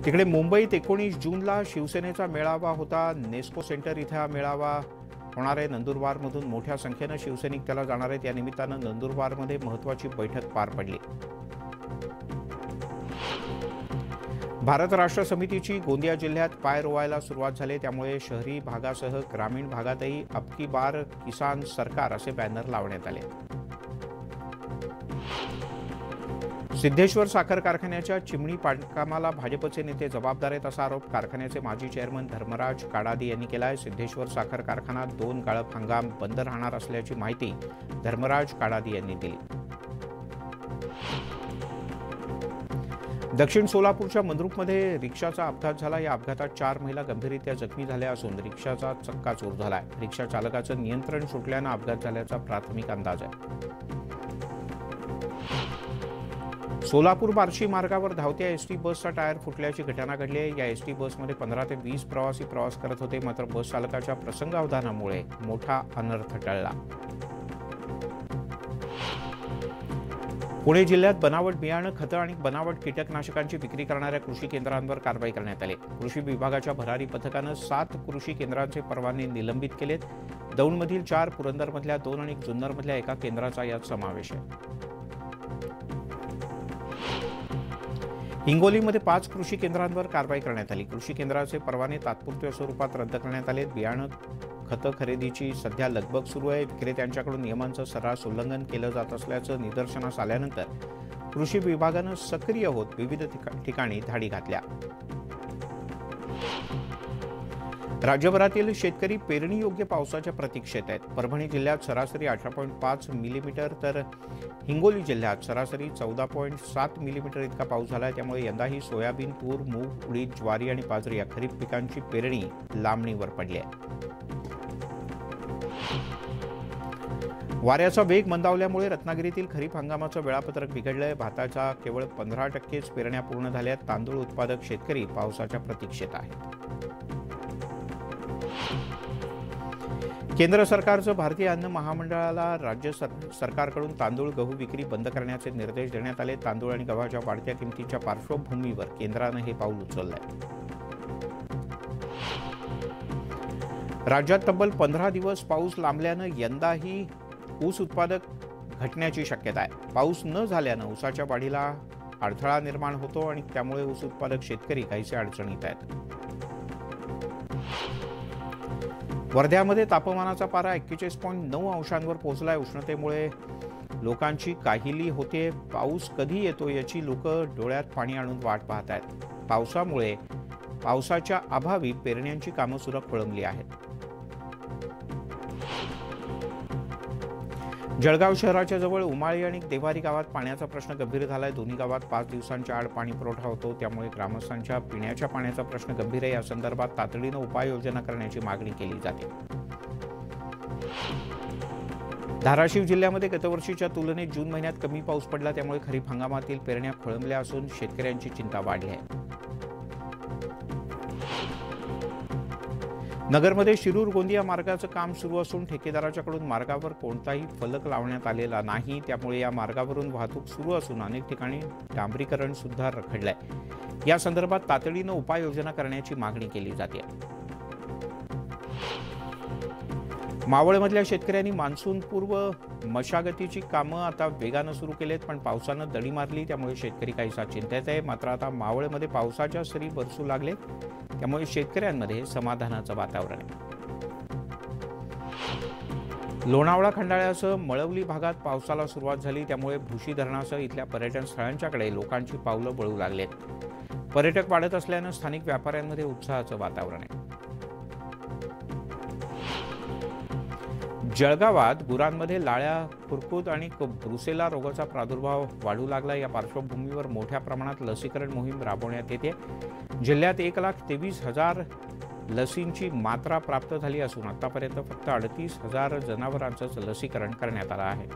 तिकडे मुंबईत 19 जूनला शिवसेनेचा मेळावा होता। नेस्को सेंटर इथे हा मेळावा होणार आहे। नंदुरबारमधून मोठ्या संख्येने शिवसैनिक त्याला जाणार आहेत। या निमित्तानं नंदुरबारमध्ये महत्त्वाची बैठक पार पडली। भारत राष्ट्र समितीची गोंदिया जिल्ह्यात पाय रोवायला सुरुवात झाली। त्यामुळे शहरी भागासह ग्रामीण भागातही अब की बार किसान सरकार असे बॅनर लावण्यात आले। सिद्धेश्वर साखर कारखान्याच्या चिमणी पाडकामाला भाजपचे नेते जबाबदार आहेत असा आरोप कारखान्याचे माजी चेअरमन धर्मराज काडादी यांनी केला आहे। सिद्धेश्वर साखर कारखाना 2 गाळप हंगाम बंद राहणार असल्याची माहिती धर्मराज काडादी यांनी दिली। दक्षिण सोलापूरच्या मंद्रुपमध्ये रिक्षाचा अपघात झाला। या अपघातात 4 महिला गंभीररीत्या जखमी झाल्या असून रिक्षाचा चक्काचूर झालाय। रिक्षा चालकाचं नियंत्रण सुटल्यानं अपघात झाल्याचा प्राथमिक अंदाज आहे। सोलापूर बार्शी मार्गावर धावत्या एसटी बसचा टायर फुटल्याची घटना घडली आहे। या एसटी बसमध्ये 15 ते 20 प्रवासी प्रवास करत होते, मात्र बस चालकाच्या प्रसंगावधानामुळे मोठा अनर्थ टळला। पुणे जिल्ह्यात बनावट बियाणं, खतं आणि बनावट कीटकनाशकांची विक्री करणाऱ्या कृषी केंद्रांवर कारवाई करण्यात आली। कृषी विभागाच्या भरारी पथकानं 7 कृषी केंद्रांचे परवाने निलंबित केलेत। दौंडमधील 4, पुरंदरमधल्या 2 आणि जुन्नरमधल्या 1 केंद्राचा यात समावेश आहे। हिंगोलीमध्ये 5 कृषी केंद्रांवर कारवाई करण्यात आली। कृषी केंद्राचे परवाने तात्पुरत्या स्वरूपात रद्द करण्यात आले। बियाणं खतं खरेदीची सध्या लगबग सुरू आहे। विक्रेत्यांच्याकडून नियमांचं सर्रास उल्लंघन केलं जात असल्याचं निदर्शनास आल्यानंतर कृषी विभागानं सक्रिय होत विविध ठिकाणी धाडी घातल्या। राज्यभरातील शेतकरी पेरणीयोग्य पावसाच्या प्रतीक्षेत आहेत। परभणी जिल्ह्यात सरासरी 18.5 मिलीमीटर तर हिंगोली जिल्ह्यात सरासरी 14.7 मिलीमीटर इतका पाऊस झाला आहे। त्यामुळे यंदाही सोयाबीन, तूर, मूग, उडीद, ज्वारी आणि बाजरी या खरीप पिकांची पेरणी लांबणीवर पडली आहे। वाऱ्याचा वेग मंदावल्यामुळे रत्नागिरीतील खरीप हंगामाचं वेळापत्रक बिघडलंय। भाताच्या केवळ 15%च पेरण्या पूर्ण झाल्यात। तांदूळ उत्पादक शेतकरी पावसाच्या प्रतीक्षेत आहेत। केंद्र सरकारचं भारतीय अन्न महामंडळाला राज्य सरकारकडून तांदूळ, गहू विक्री बंद करण्याचे निर्देश देण्यात आले। तांदूळ आणि गव्हाच्या वाढत्या किमतीच्या पार्श्वभूमीवर केंद्रानं हे पाऊल उचललंय। राज्यात तब्बल 15 दिवस पाऊस लांबल्यानं यंदाही ऊस उत्पादक घटण्याची शक्यता आहे। पाऊस न झाल्यानं ऊसाच्या वाढीला अडथळा निर्माण होतो आणि त्यामुळे ऊस उत्पादक शेतकरी काहीसे अडचणीत आहेत। वर्ध्यामध्ये तापमानाचा पारा 41.9 अंशांवर पोहोचलाय। उष्णतेमुळे लोकांची काहिली होते। पाऊस कधी येतो याची लोक डोळ्यात पाणी आणून वाट पाहत आहेत। पावसामुळे पावसाच्या अभावी पेरण्यांची कामं सुद्धा खोळंबली आहेत। जळगाव शहराच्या जवळ उमाळी आणि देवारी गावात पाण्याचा प्रश्न गंभीर झालाय। दोन्ही गावात 5 दिवसांच्या आड पाणी पुरवठा होतो, त्यामुळे ग्रामस्थांच्या पिण्याच्या पाण्याचा प्रश्न गंभीर आहे। या संदर्भात तातडीनं उपाययोजना करण्याची मागणी केली जाते। धाराशिव जिल्ह्यामध्ये गतवर्षीच्या तुलनेत जून महिन्यात कमी पाऊस पडला, त्यामुळे खरीप हंगामातील पेरण्या खोळंबल्या असून शेतकऱ्यांची चिंता वाढली आहे। नगरमध्ये शिरूर गोंदिया मार्गाचं काम सुरू असून ठेकेदाराच्याकडून मार्गावर कोणताही फलक लावण्यात आलेला नाही, त्यामुळे या मार्गावरून वाहतूक सुरू असून अनेक ठिकाणी डांबरीकरण सुद्धा रखडलंय। या संदर्भात तातडीनं उपाययोजना करण्याची मागणी केली जाते। मावळमधल्या शेतकऱ्यांनी मान्सूनपूर्व मशागतीची कामं आता वेगानं सुरू केलेत, पण पावसानं दडी मारली, त्यामुळे शेतकरी काहीसा चिंतेत आहे। मात्र आता मावळमध्ये पावसाच्या सरी बरसू लागले, त्यामुळे शेतकऱ्यांमध्ये समाधानाचं वातावरण आहे। लोणावळा खंडाळ्यासह मळवली भागात पावसाला सुरुवात झाली, त्यामुळे भुशी धरणासह इथल्या पर्यटन स्थळांच्याकडे लोकांची पावलं वळू लागलेत। पर्यटक वाढत असल्यानं स्थानिक व्यापाऱ्यांमध्ये उत्साहाचं वातावरण आहे। जळगावात गुरांमध्ये लाळ्या, खुरकूत आणि ब्रुसेला रोगाचा प्रादुर्भाव वाढू लागला। या पार्श्वभूमीवर मोठ्या प्रमाणात लसीकरण मोहीम राबवण्यात येते। जिल्ह्यात 1,23,000 लसींची मात्रा प्राप्त झाली असून आतापर्यंत फक्त 38,000 जनावरांचं लसीकरण करण्यात आलं आहे।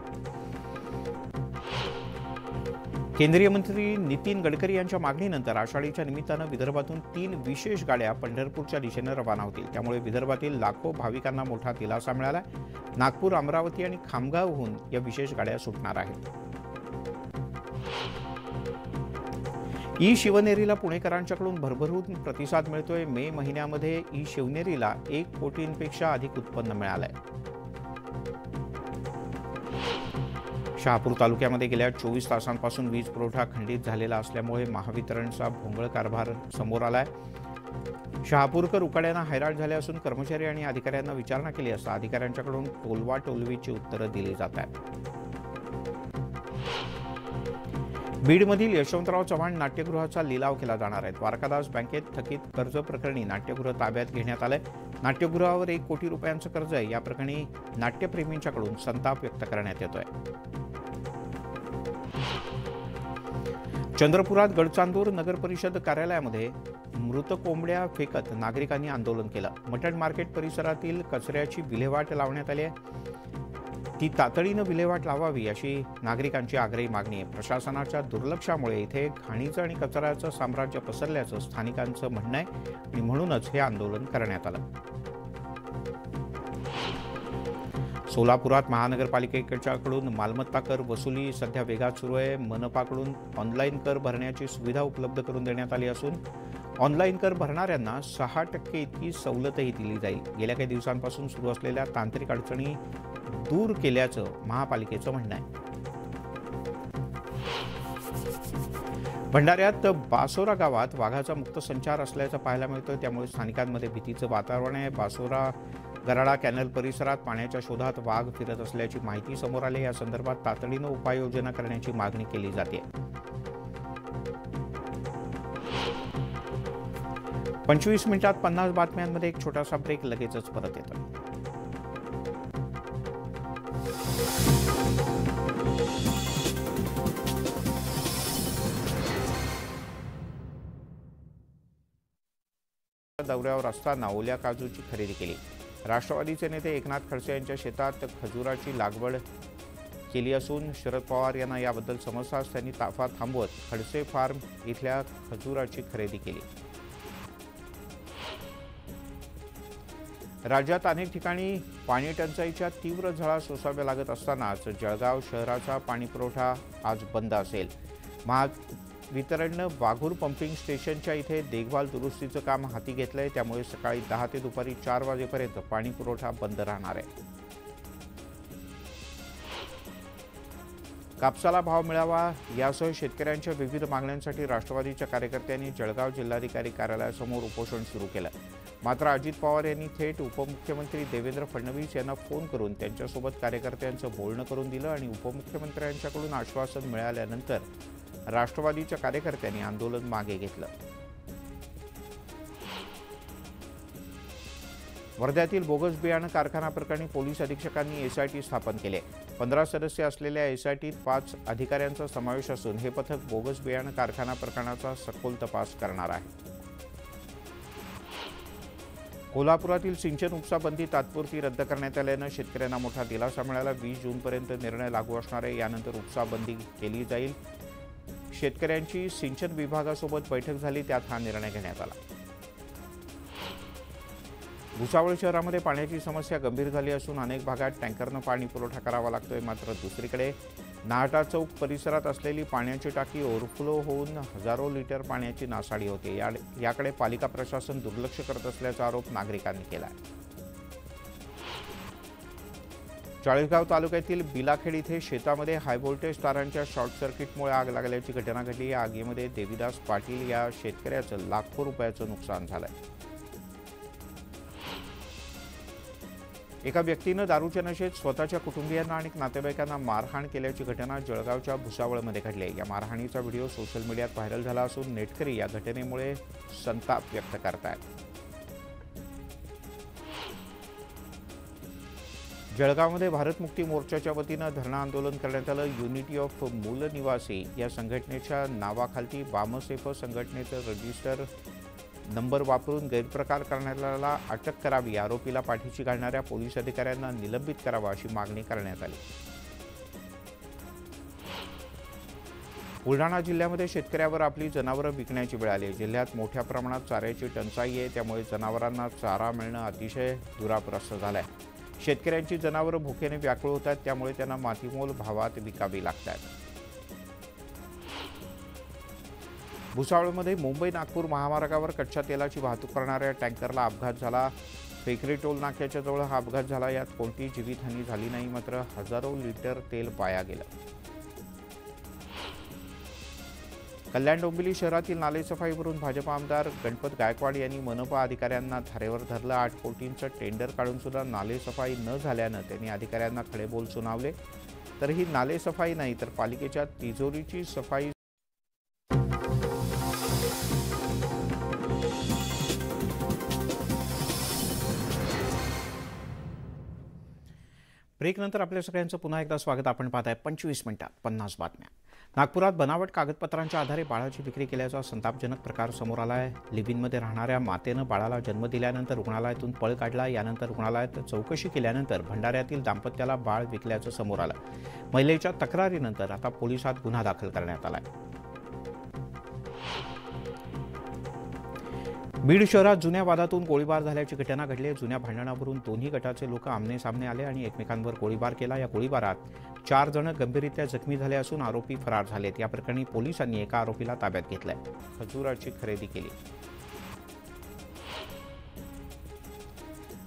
केंद्रीय मंत्री नितीन गडकरी यांच्या मागणीनंतर आषाढीच्या निमित्तानं विदर्भातून 3 विशेष गाड्या पंढरपूरच्या दिशेनं रवाना होतील, त्यामुळे विदर्भातील लाखो भाविकांना मोठा दिलासा मिळाला। नागपूर, अमरावती आणि खामगावहून या विशेष गाड्या सुटणार आहेत। ई शिवनेरीला पुणेकरांच्याकडून भरभरून प्रतिसाद मिळतोय। मे महिन्यामध्ये ई शिवनेरीला 1 कोटींपेक्षा अधिक उत्पन्न मिळालंय। शहापूर तालुक्यामध्ये गेल्या 24 तासांपासून वीज पुरवठा खंडित झालेला असल्यामुळे महावितरणचा भोंगळ कारभार समोर आलाय। शहापूरकर उकाड्यानं हैराण झाले असून कर्मचारी आणि अधिकाऱ्यांना विचारणा केली असता अधिकाऱ्यांच्याकडून टोलवा टोलवीची उत्तरं दिली जात आहेत। बीडमधील यशवंतराव चव्हाण नाट्यगृहाचा लिलाव केला जाणार आहे। द्वारकादास बँकेत थकीत कर्ज प्रकरणी नाट्यगृह ताब्यात घेण्यात आलंय। नाट्यगृहावर 1 कोटी रुपयांचं कर्ज आहे। या प्रकरणी नाट्यप्रेमींच्याकडून संताप व्यक्त करण्यात येतोय। चंद्रपुरात गडचांदूर नगर परिषद कार्यालयामध्ये मृत कोंबड्या फेकत नागरिकांनी आंदोलन केलं। मटण मार्केट परिसरातील कचऱ्याची विल्हेवाट लावण्यात आली आहे। ती तातडीनं विल्हेवाट लावावी अशी नागरिकांची आग्रही मागणी आहे। प्रशासनाच्या दुर्लक्षामुळे इथे घाणीचं आणि कचऱ्याचं साम्राज्य पसरल्याचं स्थानिकांचं म्हणणं आहे आणि म्हणूनच हे आंदोलन करण्यात आलं। सोलापुरात महानगरपालिकेकडून मालमत्ता कर वसुली सध्या वेगात सुरू आहे। मनपाकडून ऑनलाईन कर भरण्याची सुविधा उपलब्ध करून देण्यात आली असून ऑनलाईन कर भरणाऱ्यांना 6% इतकी सवलतही दिली जाईल। गेल्या काही दिवसांपासून सुरू असलेल्या तांत्रिक अडचणी दूर केल्याचं महापालिकेचं म्हणणं आहे। भंडाऱ्यात बासोरा गावात वाघाचा मुक्त संचार असल्याचं पाहायला मिळतोय, त्यामुळे स्थानिकांमध्ये भीतीचं वातावरण आहे। बासोरा गराडा कॅनल परिसरात पाण्याच्या शोधात वाघ फिरत असल्याची माहिती समोर आली। या संदर्भात तातडीनं उपाययोजना करण्याची मागणी केली जाते। 25 मिनिटात 50 बातम्यांमध्ये एक छोटासा ब्रेक, लगेचच परत येतो। दौऱ्यावर असताना ओल्या काजूची खरेदी केली। राष्ट्रवादीचे नेते एकनाथ खडसे यांच्या शेतात खजुराची लागवड केली असून शरद पवार यांना याबद्दल समजताच त्यांनी ताफा थांबवत खडसे फार्म इथल्या खजुराची खरेदी केली। राज्यात अनेक ठिकाणी पाणी टंचाईच्या तीव्र झळा सोसाव्या लागत असतानाच जळगाव शहराचा पाणीपुरवठा आज बंद असेल। महावितरणनं वाघूर पंपिंग स्टेशनच्या इथे देखभाल दुरुस्तीचं काम हाती घेतलंय, त्यामुळे सकाळी 10 ते दुपारी 4 वाजेपर्यंत पाणीपुरवठा बंद राहणार आहे। कापसाला भाव मिळावा यासह शेतकऱ्यांच्या विविध मागण्यांसाठी राष्ट्रवादीच्या कार्यकर्त्यांनी जळगाव जिल्हाधिकारी कार्यालयासमोर उपोषण सुरू केलं। मात्र अजित पवार यांनी थेट उपमुख्यमंत्री देवेंद्र फडणवीस यांना फोन करून त्यांच्यासोबत कार्यकर्त्यांचं बोलणं करून दिलं आणि उपमुख्यमंत्र्यांच्याकडून आश्वासन मिळाल्यानंतर राष्ट्रवादीच्या कार्यकर्त्यांनी आंदोलन मागे घेतलं। वर्ध्यातील बोगस बियाणं कारखाना प्रकरणी पोलीस अधीक्षकांनी एसआयटी स्थापन केले। 15 सदस्य असलेल्या एसआयटीत 5 अधिकाऱ्यांचा समावेश असून हे पथक बोगस बियाणं कारखाना प्रकरणाचा सखोल तपास करणार आहे। कोल्हापुरातील सिंचन उपसा बंदी तात्पुरती रद्द करण्यात आल्यानं शेतकऱ्यांना मोठा दिलासा मिळाला। 20 जूनपर्यंत निर्णय लागू असणार आहे। यानंतर उपसा बंदी केली जाईल। शेतकऱ्यांची सिंचन विभागासोबत बैठक झाली, त्यात हा निर्णय घेण्यात आला। भुसावळ शहरामध्ये पाण्याची समस्या गंभीर झाली असून अनेक भागात टँकरनं पाणी पुरवठा करावा लागतोय। मात्र दुसरीकडे नाहटा चौक परिसरात असलेली पाण्याची टाकी ओव्हरफ्लो होऊन हजारो लिटर पाण्याची नासाडी होते। याकडे पालिका प्रशासन दुर्लक्ष करत असल्याचा आरोप नागरिकांनी केला आहे। चाळीसगाव तालुक्यातील बिलाखेड इथे शेतामध्ये हाय व्होल्टेज तारांच्या शॉर्ट सर्किटमुळे आग लागल्याची घटना घडली। या आगीमध्ये देवीदास पाटील या शेतकऱ्याचं लाखो रुपयाचं नुकसान झालंय। एका व्यक्तीनं दारूच्या नशेत स्वतःच्या कुटुंबियांना आणि नातेवाईकांना मारहाण केल्याची घटना जळगावच्या भुसावळमध्ये घडली आहे। या मारहाणीचा व्हिडिओ सोशल मीडियात व्हायरल झाला असून नेटकरी या घटनेमुळे संताप व्यक्त करतायत। जळगावमध्ये भारत मुक्ती मोर्चाच्या वतीनं धरणं आंदोलन करण्यात आलं। युनिटी ऑफ मूल निवासी या संघटनेच्या नावाखाली वामसेफ संघटनेचं रजिस्टर नंबर वापरून गैरप्रकार करण्याला अटक करावी, आरोपीला पाठीशी घालणाऱ्या पोलीस अधिकाऱ्यांना निलंबित करावं अशी मागणी करण्यात आली। बुलढाणा जिल्ह्यामध्ये शेतकऱ्यावर आपली जनावरं विकण्याची वेळ आली। जिल्ह्यात मोठ्या प्रमाणात चाऱ्याची टंचाई आहे, त्यामुळे जनावरांना चारा मिळणं अतिशय दुराप्रस्त झालंय। शेतकऱ्यांची जनावरं भुकेने व्याकुळ होतात, त्यामुळे त्यांना मातीमोल भावात विकावी लागतात। भुसावळमध्ये मुंबई नागपूर महामार्गावर कच्च्या तेलाची वाहतूक करणाऱ्या टँकरला अपघात झाला। फेकरी टोल नाक्याच्या जवळ हा अपघात झाला। यात कोणतीही जीवितहानी झाली नाही, मात्र हजारो लिटर तेल वाया गेलं। कल्याण डोंबिवली शहरातील नालेसफाईवरून भाजप आमदार गणपत गायकवाड यांनी मनपा अधिकाऱ्यांना धारेवर धरलं। 8 कोटींचं टेंडर काढून सुद्धा नालेसफाई न झाल्यानं त्यांनी अधिकाऱ्यांना खडेबोल सुनावले। तर ही नालेसफाई नाही तर पालिकेच्या तिजोरीची सफाई। ब्रेकनंतर आपल्या सगळ्यांचं पुन्हा एकदा स्वागत। आपण पाहताय 25 मिनिटात 50 बातम्या। नागपुरात बनावट कागदपत्रांच्या आधारे बाळाची विक्री केल्याचा संतापजनक प्रकार समोर आला आहे। लिव्हिनमध्ये राहणाऱ्या मातेनं बाळाला जन्म दिल्यानंतर रुग्णालयातून पळ काढला। यानंतर रुग्णालयात चौकशी केल्यानंतर भंडाऱ्यातील दाम्पत्याला बाळ विकल्याचं समोर आलं। महिलेच्या तक्रारीनंतर आता पोलिसात गुन्हा दाखल करण्यात आला आहे। बीड शहरात जुन्या वादातून गोळीबार झाल्याची घटना घडली। जुन्या भांडणावरून दोन्ही गटाचे लोक आमने-सामने आले आणि एकमेकांवर गोळीबार केला। या गोळीबारात 4 जण गंभीररित्या जखमी झाले असून आरोपी फरार झालेत। या प्रकरणी पोलिसांनी एका आरोपीला ताब्यात घेतलंय। खजुराची खरेदी केली।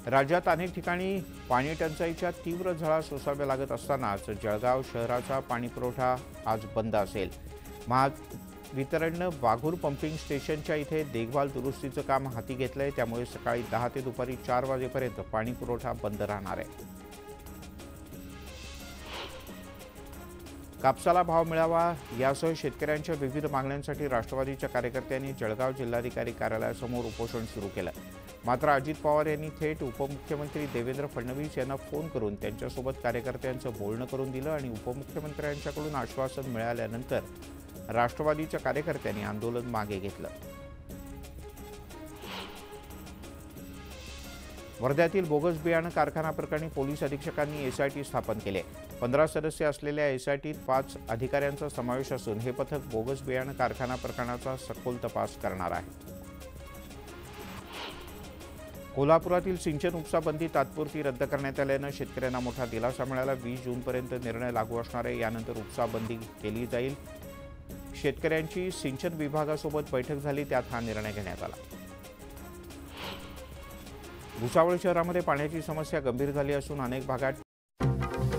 राज्यात अनेक ठिकाणी पाणी टंचाईच्या तीव्र झळा सोसाव्या लागत असतानाच जळगाव शहराचा पाणीपुरवठा आज बंद असेल। महावितरणनं वाघूर पंपिंग स्टेशनच्या इथे देखभाल दुरुस्तीचं काम हाती घेतलंय। त्यामुळे सकाळी 10 ते दुपारी 4 वाजेपर्यंत पाणीपुरवठा बंद राहणार आहे। कापसाला भाव मिळावा यासह शेतकऱ्यांच्या विविध मागण्यांसाठी राष्ट्रवादीच्या कार्यकर्त्यांनी जळगाव जिल्हाधिकारी कार्यालयासमोर उपोषण सुरू केलं। मात्र अजित पवार यांनी थेट उपमुख्यमंत्री देवेंद्र फडणवीस यांना फोन करून त्यांच्यासोबत कार्यकर्त्यांचं बोलणं करून दिलं आणि उपमुख्यमंत्र्यांच्याकडून आश्वासन मिळाल्यानंतर राष्ट्रवादीच्या कार्यकर्त्यांनी आंदोलन मागे घेतलं। वर्ध्यातील बोगस बियाणं कारखाना प्रकरणी पोलीस अधीक्षकांनी एसआयटी स्थापन केले। 15 सदस्य असलेल्या एसआयटीत 5 अधिकाऱ्यांचा समावेश असून हे पथक बोगस बियाणं कारखाना प्रकरणाचा सखोल तपास करणार आहे। कोल्हापुरातील सिंचन उपसा बंदी तात्पुरती रद्द करण्यात आल्यानं शेतकऱ्यांना मोठा दिलासा मिळाला। 20 जूनपर्यंत निर्णय लागू असणार आहे। यानंतर उपसा बंदी केली जाईल। शेतकऱ्यांची सिंचन विभागासोबत बैठक झाली, त्यात हा निर्णय घेण्यात आला। भुसावळ शहरामध्ये पाण्याची समस्या गंभीर झाली असून अनेक भागात